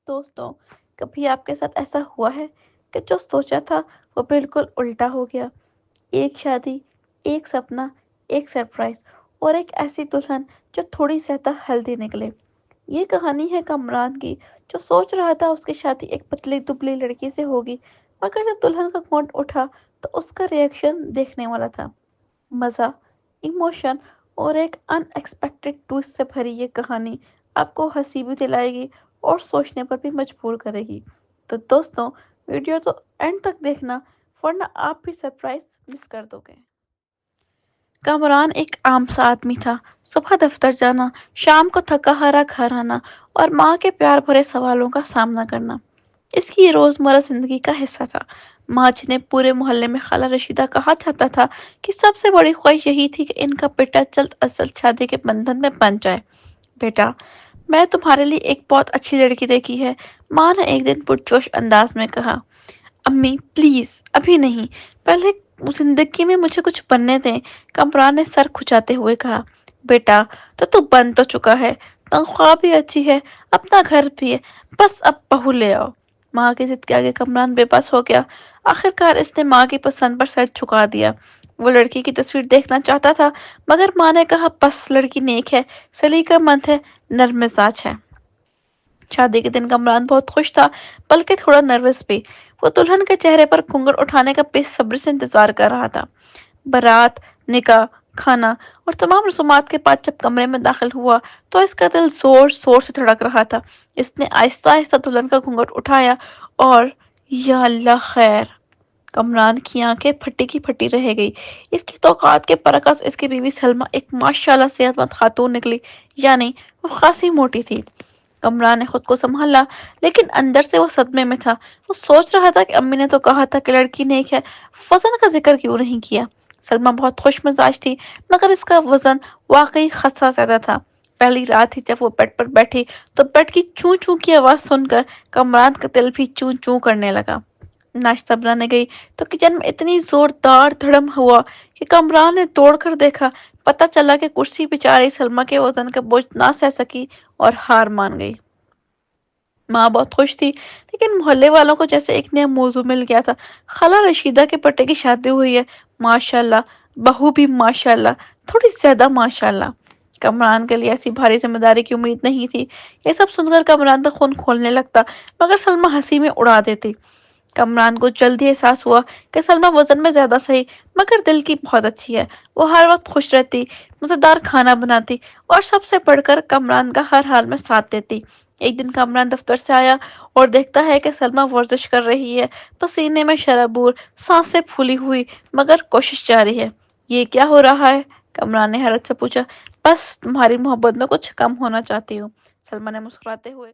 दोस्तों, कभी आपके साथ ऐसा हुआ है कि जो सोचा था वो बिल्कुल उल्टा हो गया? एक शादी, एक सपना, एक सरप्राइज़ और एक ऐसी दुल्हन जो थोड़ी ज़्यादा हेल्दी निकले। ये कहानी है कमरान की, जो सोच रहा था उसकी शादी एक पतली-दुबली लड़की से होगी, मगर जब दुल्हन का घोंट उठा तो उसका रिएक्शन देखने वाला था। मज़ा, इमोशन और एक अनएक्सपेक्टेड ट्विस्ट से भरी ये कहानी आपको हँसी भी दिलाएगी और सोचने पर भी मजबूर करेगी। तो दोस्तों, वीडियो तो एंड तक देखना, वरना आप भी सरप्राइज़ मिस कर दोगे। कामरान एक आम सा आदमी था। सुबह दफ्तर जाना, शाम को थका हारा घर आना और माँ के प्यार भरे सवालों का सामना करना इसकी ये रोजमर्रा जिंदगी का हिस्सा था। माँ जिन्हें पूरे मोहल्ले में खाला रशीदा कहा जाता था कि सबसे बड़ी ख्वाहिश यही थी कि इनका बेटा जल्द अज जल्द शादी के बंधन में बंध जाए। बेटा, मैं तुम्हारे लिए एक बहुत अच्छी लड़की देखी है, माँ ने एक दिन पुरजोश अंदाज में कहा। अम्मी प्लीज अभी नहीं, पहले जिंदगी में मुझे कुछ बनने दें, कमरान ने सर खुजाते हुए कहा। बेटा, तो तू बन तो चुका है, तनख्वाह भी अच्छी है, अपना घर भी है, बस अब बहू ले आओ। माँ की जिद के आगे कमरान बेबस हो गया। आखिरकार इसने माँ की पसंद पर सर झुका दिया। वो लड़की की तस्वीर देखना चाहता था, मगर माँ ने कहा बस लड़की नेक है, सलीकामंद है, नर्म मिजाज है। शादी के दिन कमरान बहुत खुश था, बल्कि थोड़ा नर्वस भी। वो दुल्हन के चेहरे पर घूंघट उठाने का बेसब्री से इंतजार कर रहा था। बारात, निकाह, खाना और तमाम रसूमात के बाद जब कमरे में दाखिल हुआ तो इसका दिल जोर शोर से धड़क रहा था। इसने आहिस्ता आहिस्ता दुल्हन का घूंघट उठाया और या अल्लाह खैर। कमरान की आंखें फटी की फटी रह गई। इसकी तौकात के बरअक्स इसकी बीवी सलमा एक माशाल्लाह सेहतमंद खातून निकली, यानी वो खासी मोटी थी। कमरान ने खुद को संभाला, लेकिन अंदर से वो सदमे में था। वो सोच रहा था कि अम्मी ने तो कहा था कि लड़की नेक है, वजन का जिक्र क्यों नहीं किया। सलमा बहुत खुश मिजाज थी, मगर इसका वजन वाकई खसा ज्यादा था। पहली रात ही जब वो बेड पर बैठी तो बेड की चू चू की आवाज सुनकर कमरान का दिल भी चू चू करने लगा। नाश्ता बनाने गई तो किचन में इतनी जोरदार धड़म हुआ कि कमरान ने दौड़कर देखा। पता चला कि कुर्सी बेचारी सलमा के वजन का बोझ ना सह सकी और हार मान गई। माँ बहुत खुश थी, लेकिन मोहल्ले वालों को जैसे एक नया मौजू मिल गया था। खाला रशीदा के बेटे की शादी हुई है, माशाल्लाह, बहू भी माशाल्लाह, थोड़ी ज्यादा माशाल्लाह। कमरान के लिए ऐसी भारी जिम्मेदारी की उम्मीद नहीं थी। ये सब सुनकर कमरान का खून खोलने लगता, मगर सलमा हंसी में उड़ा देती। कमरान को जल्द ही एहसास हुआ कि सलमा वजन में ज्यादा सही, मगर दिल की बहुत अच्छी है। वो हर वक्त खुश रहती, मजेदार खाना बनाती और सबसे बढ़कर कमरान का हर हाल में साथ देती। एक दिन कमरान दफ्तर से आया और देखता है कि सलमा वर्जिश कर रही है, पसीने में शराबूर, सांसें फूली हुई, मगर कोशिश जारी है। ये क्या हो रहा है? कमरान ने हैरत से पूछा। बस तुम्हारी मोहब्बत में कुछ कम होना चाहती हूँ, सलमा ने मुस्कुराते हुए